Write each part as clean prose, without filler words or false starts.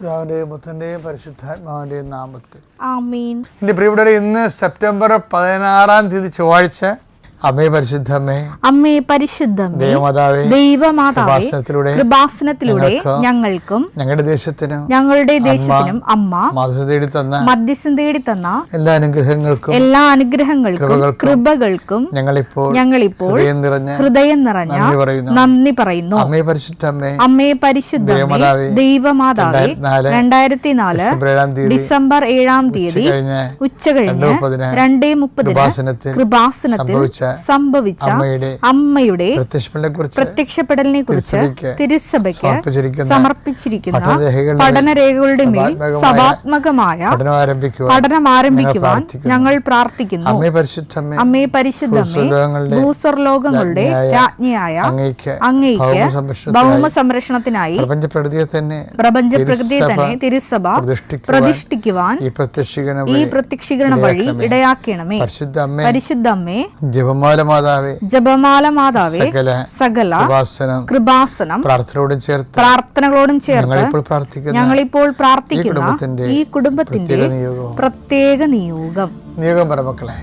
പിതാവിന്റെയും പുത്രന്റെയും പരിശുദ്ധാത്മാവിന്റെയും നാമത്തിൽ ആമേൻ. എൻ്റെ പ്രിയപ്പെട്ടവരെ, ഇന്ന് സെപ്റ്റംബർ 16 ചൊവ്വാഴ്ച. അമ്മേ പരിശുദ്ധമേ, അമ്മേ പരിശുദ്ധമേ, ദൈവമാതാവേ, ദൈവമാതാവേ, കൃപാസനത്തിലൂടെ ഞങ്ങൾക്കും ഞങ്ങളുടെ ദേശത്തിനും അമ്മ മധ്യസ്ഥം തേടി തന്ന എല്ലാ അനുഗ്രഹങ്ങൾക്കും കൃപകൾക്കും ഞങ്ങളിപ്പോൾ ഹൃദയം നിറഞ്ഞ നന്ദി പറയുന്നു. അമ്മേ പരിശുദ്ധമേ, ദൈവമാതാവേ, 2004 ഡിസംബർ 7 ഉച്ചകഴിഞ്ഞ് 2:30 കൃപാസനത്തിൽ സംഭവിച്ച അമ്മയുടെ പ്രത്യക്ഷപ്പെടലിനെ കുറിച്ച് തിരുസഭയ്ക്ക് സമർപ്പിച്ചിരിക്കുന്ന പഠനരേഖകളുടെ മേൽ സഭാത്മകമായ പഠനം ആരംഭിക്കുവാൻ ഞങ്ങൾ പ്രാർത്ഥിക്കുന്നു. അമ്മേ പരിശുദ്ധമേ, ഭൂസ്വർലോകങ്ങളുടെ രാജ്ഞിയായ അങ്ങേയ്ക്ക് ഭൗമ സംരക്ഷണത്തിനായി പ്രപഞ്ചപ്രകൃതിയെ തന്നെ തിരുസഭ പ്രതിഷ്ഠിക്കുവാൻ ഈ പ്രത്യക്ഷീകരണ വഴി ഇടയാക്കണമേ. പരിശുദ്ധമ്മേ, ജപമാല മാതാവേ, സകല കൃപാസനം പ്രാർത്ഥനകളോടും ചേർത്ത് ഞങ്ങളിപ്പോൾ പ്രാർത്ഥിക്കുന്ന ഈ കുടുംബത്തിന്റെ പ്രത്യേക നിയോഗം പറമക്കളെ.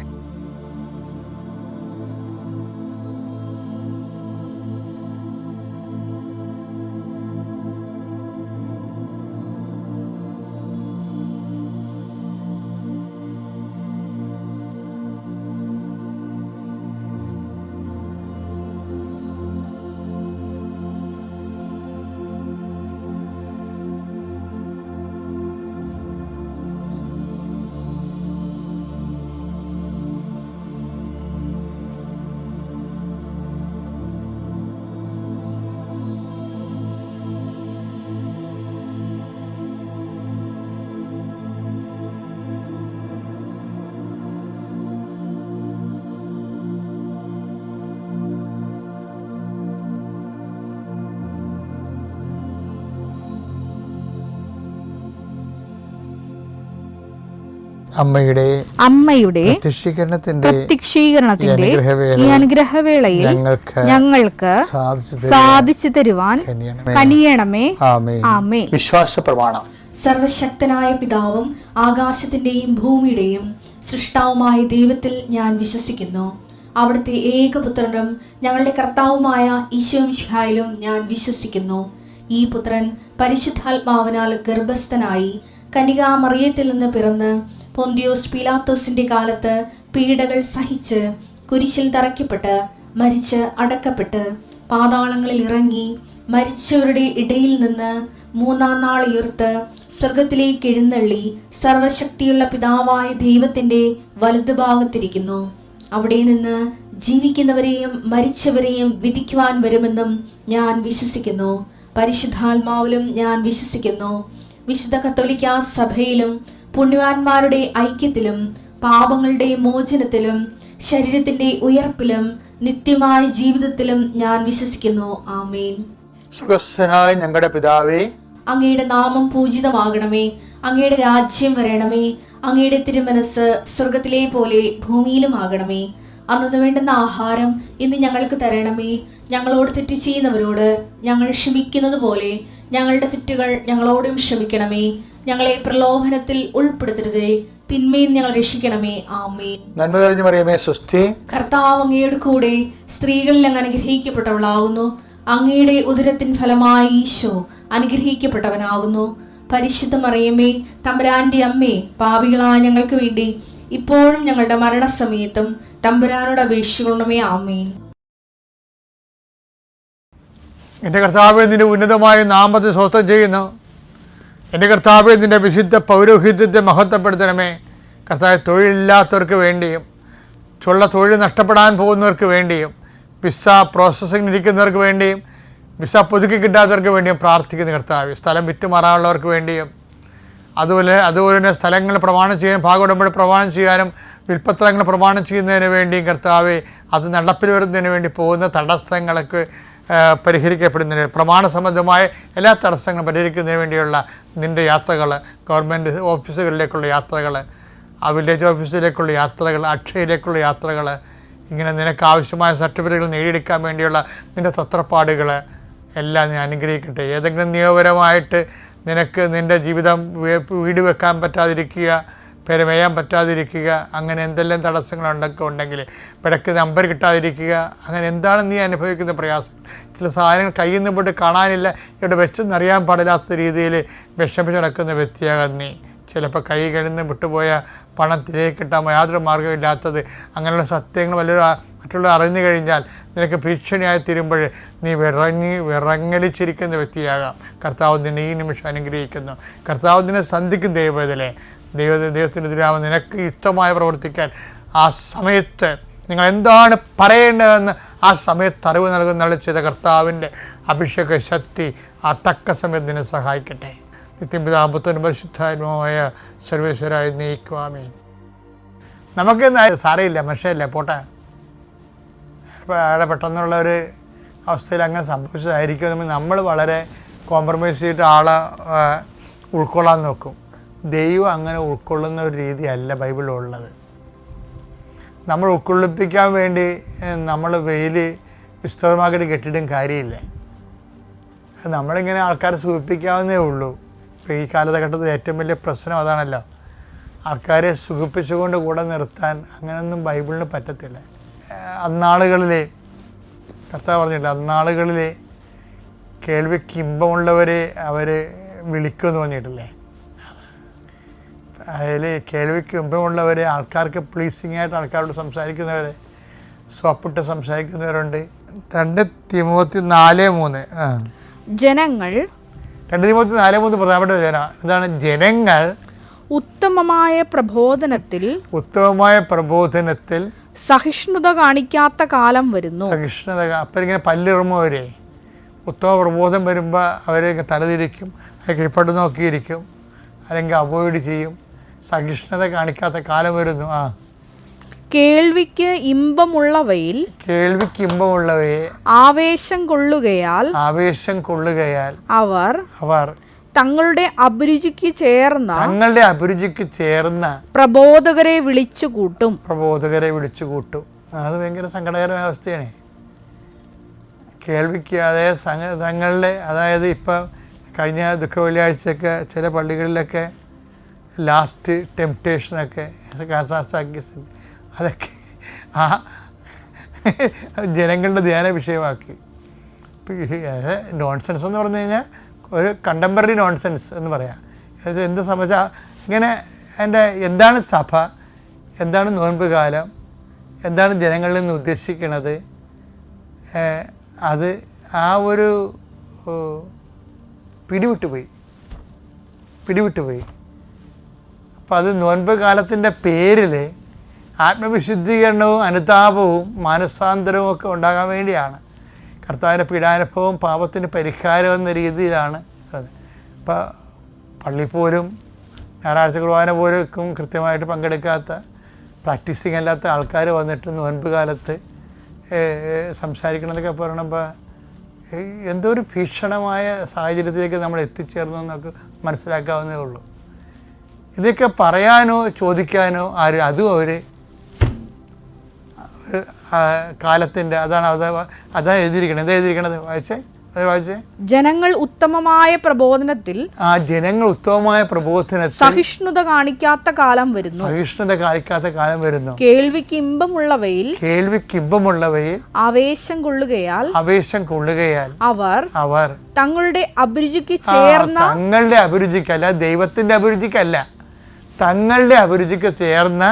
അമ്മയുടെ പ്രത്യക്ഷീകരണത്തിന്റെ ഈ അനുഗ്രഹവേളയിൽ ഞങ്ങൾക്ക് സാധിച്ചു തരുവാൻ കനിയണമേ. ആമേൻ. വിശ്വാസ പ്രമാണം. സർവശക്തനായ പിതാവും ആകാശത്തിന്റെയും ഭൂമിയുടെയും സൃഷ്ടാവുമായ ദൈവത്തിൽ ഞാൻ വിശ്വസിക്കുന്നു. അവിടുത്തെ ഏകപുത്രനും ഞങ്ങളുടെ കർത്താവുമായ ഈശോമിശിഹായിലും ഞാൻ വിശ്വസിക്കുന്നു. ഈ പുത്രൻ പരിശുദ്ധാത്മാവിനാൽ ഗർഭസ്ഥനായി കന്യകാമറിയത്തിൽ നിന്ന് പിറന്ന് പൊന്തിയോസ് പീലാത്തോസിന്റെ കാലത്ത് പീഡകൾ സഹിച്ച് കുരിശിൽ തറയ്ക്കപ്പെട്ട് മരിച്ച് അടക്കപ്പെട്ട് പാതാളങ്ങളിൽ ഇറങ്ങി മരിച്ചവരുടെ ഇടയിൽ നിന്ന് 3-ാം നാൾ ഉയർത്ത് സ്വർഗത്തിലേക്ക് എഴുന്നള്ളി സർവശക്തിയുള്ള പിതാവായ ദൈവത്തിന്റെ വലതുഭാഗത്തിരിക്കുന്നു. അവിടെ നിന്ന് ജീവിക്കുന്നവരെയും മരിച്ചവരെയും വിധിക്കുവാൻ വരുമെന്നും ഞാൻ വിശ്വസിക്കുന്നു. പരിശുദ്ധാത്മാവിലും ഞാൻ വിശ്വസിക്കുന്നു. വിശുദ്ധ കത്തോലിക്കാ സഭയിലും പുണ്യവാന്മാരുടെ ഐക്യത്തിലും പാപങ്ങളുടെ മോചനത്തിലും ശരീരത്തിന്റെ ഉയർപ്പിലും നിത്യമായ ജീവിതത്തിലും ഞാൻ വിശ്വസിക്കുന്നു. ആമേൻ. സ്വർഗ്ഗസ്ഥനായ ഞങ്ങളുടെ പിതാവേ, അങ്ങയുടെ നാമം പൂജിതമാകണമേ. അങ്ങയുടെ രാജ്യം വരണമേ. അങ്ങയുടെ തിരുമനസ് സ്വർഗത്തിലെ പോലെ ഭൂമിയിലും ആകണമേ. അന്നു വേണ്ടുന്ന ആഹാരം ഇന്ന് ഞങ്ങൾക്ക് തരണമേ. ഞങ്ങളോട് തെറ്റ് ചെയ്യുന്നവരോട് ഞങ്ങൾ ക്ഷമിക്കുന്നത് പോലെ ഞങ്ങളുടെ തെറ്റുകൾ ഞങ്ങളോടും ക്ഷമിക്കണമേ. ഞങ്ങളെ പ്രലോഭനത്തിൽ ഉൾപ്പെടുത്തരുതേ, തിന്മയിൽ ഞങ്ങൾ രക്ഷിക്കണമേ. ആമേൻ. നന്മ നിറഞ്ഞ മറിയമേ, സ്വസ്തി. കർത്താവ് അങ്ങയുടെ കൂടെ സ്ത്രീകളിൽ അങ്ങ് അനുഗ്രഹിക്കപ്പെട്ടവളാകുന്നു. അങ്ങയുടെ ഉദരത്തിൻ ഫലമായി ഈശോ അനുഗ്രഹിക്കപ്പെട്ടവനാകുന്നു. പരിശുദ്ധ മറിയമേ, തമ്പുരാന്റെ അമ്മേ, പാപികളായ ഞങ്ങൾക്ക് വേണ്ടി ഇപ്പോഴും ഞങ്ങളുടെ മരണസമയത്തും തമ്പുരാനോട് അപേക്ഷിക്കണമേ. ആമേൻ. എൻ്റെ കർത്താവേ, നിന്റെ ഉന്നതമായ നാമത്തെ സ്വസ്ഥം ചെയ്യുന്നു. എൻ്റെ കർത്താവേ, നിന്റെ വിശുദ്ധ പൗരോഹിത്യത്തെ മഹത്വപ്പെടുത്തണമേ. കർത്താവേ, തൊഴിലില്ലാത്തവർക്ക് വേണ്ടിയും തൊഴിൽ നഷ്ടപ്പെടാൻ പോകുന്നവർക്ക് വേണ്ടിയും വിസ പ്രോസസ്സിംഗ് ഇരിക്കുന്നവർക്ക് വേണ്ടിയും വിസ പുതുക്കി കിട്ടാത്തവർക്ക് വേണ്ടിയും പ്രാർത്ഥിക്കുന്ന കർത്താവേ, സ്ഥലം വിറ്റുമാറാനുള്ളവർക്ക് വേണ്ടിയും അതുപോലെ തന്നെ സ്ഥലങ്ങൾ പ്രമാണം ചെയ്യാൻ ഭാഗോടമ്പടി പ്രമാണം ചെയ്യാനും വിൽപ്പത്രങ്ങൾ പ്രമാണം ചെയ്യുന്നതിന് വേണ്ടിയും കർത്താവേ, അത് നടപ്പിൽ വരുന്നതിന് വേണ്ടി പോകുന്ന തടസ്സങ്ങൾക്ക് പരിഹരിക്കപ്പെടുന്നതിന് പ്രമാണ സംബന്ധമായ എല്ലാ തടസ്സങ്ങളും പരിഹരിക്കുന്നതിന് വേണ്ടിയുള്ള നിൻ്റെ യാത്രകൾ, ഗവൺമെൻറ് ഓഫീസുകളിലേക്കുള്ള യാത്രകൾ, ആ വില്ലേജ് ഓഫീസിലേക്കുള്ള യാത്രകൾ, അക്ഷയയിലേക്കുള്ള യാത്രകൾ, ഇങ്ങനെ നിനക്ക് ആവശ്യമായ സർട്ടിഫിക്കറ്റുകൾ നേടിയെടുക്കാൻ വേണ്ടിയുള്ള നിൻ്റെ തത്രപ്പാടുകൾ എല്ലാം നീ അനുഗ്രഹിക്കട്ടെ. ഏതെങ്കിലും നിയമപരമായിട്ട് നിനക്ക് നിൻ്റെ ജീവിതം വീട് വെക്കാൻ പറ്റാതിരിക്കുക, പെരമേയാൻ പറ്റാതിരിക്കുക, അങ്ങനെ എന്തെല്ലാം തടസ്സങ്ങളുണ്ടൊക്കെ ഉണ്ടെങ്കിൽ പിടക്ക് നമ്പർ കിട്ടാതിരിക്കുക, അങ്ങനെ എന്താണ് നീ അനുഭവിക്കുന്ന പ്രയാസം? ചില സാധനങ്ങൾ കയ്യിൽ നിന്ന് പോയിട്ട് കാണാനില്ല, ഇവിടെ വെച്ചെന്നറിയാൻ പാടില്ലാത്ത രീതിയിൽ വിഷമിച്ച് നടക്കുന്ന വ്യക്തിയാകാൻ നീ. ചിലപ്പോൾ കൈ കഴിഞ്ഞ് വിട്ടുപോയ പണം തിരികെ കിട്ടാൻ യാതൊരു മാർഗ്ഗമില്ലാത്തത്, അങ്ങനെയുള്ള സത്യങ്ങൾ മറ്റുള്ളവർ അറിഞ്ഞു കഴിഞ്ഞാൽ നിനക്ക് ഭീഷണിയായി തീരുമ്പോൾ നീ വിറങ്ങലിച്ചിരിക്കുന്ന വ്യക്തിയാകാം. കർത്താവ് നിന്നെ ഈ നിമിഷം അനുഗ്രഹിക്കുന്നു. കർത്താവ് നിന്നെ സന്ധിക്കും. ദൈവത്തിനെതിരാവുന്ന നിനക്ക് യുക്തമായി പ്രവർത്തിക്കാൻ ആ സമയത്ത് നിങ്ങൾ എന്താണ് പറയേണ്ടതെന്ന് ആ സമയത്ത് അറിവ് നൽകുന്ന ചെയ്ത കർത്താവിൻ്റെ അഭിഷേക ശക്തി ആ തക്ക സമയത്ത് നിന്നെ സഹായിക്കട്ടെ. നിത്യപിതാപുത്രനും പരിശുദ്ധാത്മാവായ സർവേശ്വരായി നയിക്കുവാമേ. നമുക്ക് സാരമില്ല, മനുഷ്യല്ലേ, പോട്ടെ. അവിടെ പെട്ടെന്നുള്ള ഒരു അവസ്ഥയിൽ അങ്ങനെ സംഭവിച്ചതായിരിക്കും. നമ്മൾ വളരെ കോംപ്രമൈസ് ചെയ്തിട്ട് ആളെ ഉൾക്കൊള്ളാൻ നോക്കും. ദൈവം അങ്ങനെ ഉൾക്കൊള്ളുന്ന ഒരു രീതിയല്ല ബൈബിളിലുള്ളത്. നമ്മൾ ഉൾക്കൊള്ളിപ്പിക്കാൻ വേണ്ടി നമ്മൾ വെയിൽ വിസ്തൃതമാക്കിയിട്ട് കെട്ടിടും കാര്യമില്ല. നമ്മളിങ്ങനെ ആൾക്കാരെ സുഖിപ്പിക്കാവുന്നേ ഉള്ളൂ. ഇപ്പോൾ ഈ കാലഘട്ടത്തിൽ ഏറ്റവും വലിയ പ്രശ്നം അതാണല്ലോ, ആൾക്കാരെ സുഖിപ്പിച്ചുകൊണ്ട് കൂടെ നിർത്താൻ. അങ്ങനെയൊന്നും ബൈബിളിന് പറ്റത്തില്ല. അന്നാളുകളിൽ കർത്താവ് പറഞ്ഞിട്ടില്ല, അന്നാളുകളിൽ കേൾവിക്ക് ഇമ്പമുള്ളവരെ അവർ വിളിക്കുമെന്ന് പറഞ്ഞിട്ടില്ലേ. അതിൽ കേൾവിക്ക് ഇമ്പമുള്ളവരെ, ആൾക്കാർക്ക് പ്ലീസിങ് ആയിട്ട് ആൾക്കാരോട് സംസാരിക്കുന്നവരെ, സ്വപ്പിട്ട് സംസാരിക്കുന്നവരുണ്ട്. 2 തിമോത്തി 4:3 ജനങ്ങൾ 2 തിമോത്തി 4:3 പ്രധാനപ്പെട്ട ജനം ഇതാണ്. ജനങ്ങൾ ഉത്തമമായ പ്രബോധനത്തിൽ സഹിഷ്ണുത കാണിക്കാത്ത കാലം വരുന്നു. സഹിഷ്ണുത അപ്പം ഇങ്ങനെ പല്ലിറുമ്പവരെ ഉത്തമ പ്രബോധം വരുമ്പോൾ അവർ തലതിരിക്കും, അത് കീഴ്പ്പെട്ട് നോക്കിയിരിക്കും, അല്ലെങ്കിൽ അവോയ്ഡ് ചെയ്യും. സഹിഷ്ണുത കാണിക്കാത്ത കാലം വരുന്നു. കേൾവിക്ക് ഇമ്പമുള്ളവയെ ആവേശം കൊള്ളുകയാൽ അവർ തങ്ങളുടെ അഭിരുചിക്ക് ചേർന്ന പ്രബോധകരെ വിളിച്ചു കൂട്ടും. അത് ഭയങ്കര സങ്കടകരമായ അവസ്ഥയാണ്. കേൾവിക്ക് തങ്ങളുടെ, അതായത് ഇപ്പം കഴിഞ്ഞ ദുഃഖ വെള്ളിയാഴ്ചയൊക്കെ ചില പള്ളികളിലൊക്കെ ലാസ്റ്റ് ടെംപ്റ്റേഷനൊക്കെ അതൊക്കെ ആ ജനങ്ങളുടെ ധ്യാന വിഷയമാക്കി. നോൺസെൻസ് എന്ന് പറഞ്ഞു കഴിഞ്ഞാൽ ഒരു കണ്ടംപററി നോൺസെൻസ് എന്ന് പറയാം. എന്ത് സംഭവിച്ചാൽ ഇങ്ങനെ എന്താണ് സഭ, എന്താണ് നോൻപ് കാലം, എന്താണ് ജനങ്ങളിൽ നിന്ന് ഉദ്ദേശിക്കുന്നത്, അത് ആ ഒരു പിടിവിട്ടുപോയി. അപ്പം അത് നോൻപ് കാലത്തിൻ്റെ പേരിൽ ആത്മവിശുദ്ധീകരണവും അനുതാപവും മാനസാന്തരവും ഒക്കെ ഉണ്ടാകാൻ വേണ്ടിയാണ്. കർത്താവിൻ്റെ പീഡാനുഭവവും പാപത്തിന് പരിഹാരം എന്ന രീതിയിലാണ് അത്. ഇപ്പം പള്ളിയിൽ പോലും ഞായറാഴ്ച കുർബാന പോലും കൃത്യമായിട്ട് പങ്കെടുക്കാത്ത, പ്രാക്ടീസിങ് അല്ലാത്ത ആൾക്കാർ വന്നിട്ട് നോൻപ് കാലത്ത് സംസാരിക്കണമെന്നൊക്കെ പറയണപ്പോൾ എന്തോ ഒരു ഭീഷണമായ സാഹചര്യത്തിലേക്ക് നമ്മൾ എത്തിച്ചേർന്നു എന്നൊക്കെ മനസ്സിലാക്കാവുന്നതേ ഉള്ളൂ. ഇതൊക്കെ പറയാനോ ചോദിക്കാനോ ആരും, അതും അവർ കാലത്തിൻ്റെ അതാണ് എഴുതിയിരിക്കണത്. എന്താ എഴുതിയിരിക്കണത്? വായിച്ചേ. ജനങ്ങൾ ഉത്തമമായ പ്രബോധനത്തിൽ സഹിഷ്ണുത കാണിക്കാത്ത കാലം വരുന്നു. കേൾവിക്ക് ഇമ്പമുള്ളവയിൽ ആവേശം കൊള്ളുകയാൽ അവർ തങ്ങളുടെ അഭിരുചിക്ക് ചേർന്ന, തങ്ങളുടെ അഭിരുചിക്കല്ല, ദൈവത്തിന്റെ അഭിരുചിക്കല്ല, തങ്ങളുടെ അഭിരുചിക്ക് ചേർന്ന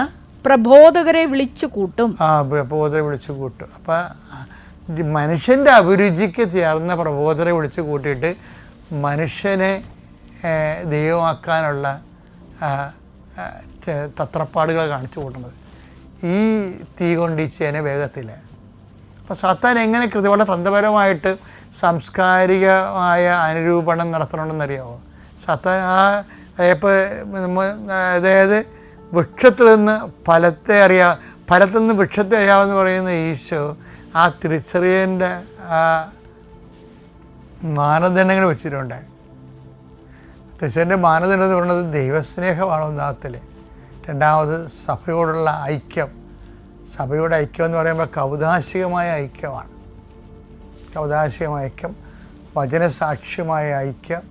പ്രബോധകരെ വിളിച്ചു കൂട്ടും. അപ്പം മനുഷ്യൻ്റെ അഭിരുചിക്ക് ചേർന്ന പ്രബോധകരെ വിളിച്ചു കൂട്ടിയിട്ട് മനുഷ്യനെ ദൈവമാക്കാനുള്ള തത്രപ്പാടുകൾ കാണിച്ചു കൂട്ടുന്നത്. ഈ തീ കൊണ്ട് ഈ ചേന വേഗത്തില്ല. അപ്പോൾ സാത്താൻ എങ്ങനെ വളരെ തന്ത്രപരമായിട്ട് സാംസ്കാരികമായ അനുരൂപണം നടത്തണമെന്നറിയാമോ? സാത്താൻ അതായത് വൃക്ഷത്തിൽ നിന്ന് ഫലത്തിൽ നിന്ന് വൃക്ഷത്തെ അറിയാമെന്ന് പറയുന്ന ഈശോ ആ തിരിച്ചറിയലിൻ്റെ മാനദണ്ഡങ്ങൾ വെച്ചിട്ടുണ്ട്. തിരിച്ചറിയലിൻ്റെ മാനദണ്ഡം എന്ന് പറയുന്നത് ദൈവസ്നേഹമാണ് ഒന്നാമത്തിൽ. രണ്ടാമത് സഭയോടുള്ള ഐക്യം. സഭയുടെ ഐക്യം എന്ന് പറയുമ്പോൾ കൗതാശികമായ ഐക്യമാണ്. വചനസാക്ഷ്യമായ ഐക്യം,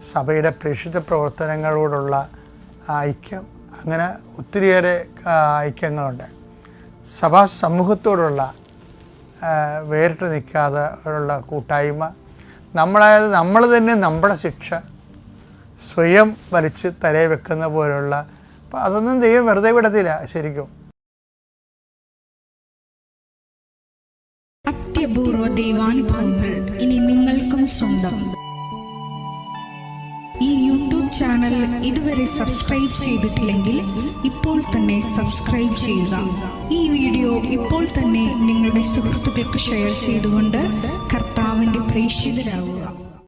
സഭയുടെ പ്രേക്ഷിത പ്രവർത്തനങ്ങളോടുള്ള ഐക്യം, അങ്ങനെ ഒത്തിരിയേറെ ഐക്യങ്ങളുണ്ട്. സഭാ സമൂഹത്തോടുള്ള വേറിട്ട് നിൽക്കാതെ ഉള്ള കൂട്ടായ്മ, നമ്മൾ തന്നെ നമ്മുടെ ശിക്ഷ സ്വയം വലിച്ച് തലയിൽ വെക്കുന്ന പോലുള്ള, അപ്പം അതൊന്നും ദൈവം വെറുതെ വിടത്തില്ല. ശരിക്കും അത്യപൂർവ ദൈവാനുഭവങ്ങൾ ഇനി നിങ്ങൾക്കും സ്വന്തം. ഈ യൂട്യൂബ് ചാനൽ ഇതുവരെ സബ്സ്ക്രൈബ് ചെയ്തിട്ടില്ലെങ്കിൽ ഇപ്പോൾ തന്നെ സബ്സ്ക്രൈബ് ചെയ്യുക. ഈ വീഡിയോ ഇപ്പോൾ തന്നെ നിങ്ങളുടെ സുഹൃത്തുക്കൾക്ക് ഷെയർ ചെയ്തുകൊണ്ട് കർത്താവിൻ്റെ പ്രേക്ഷിതരാകുക.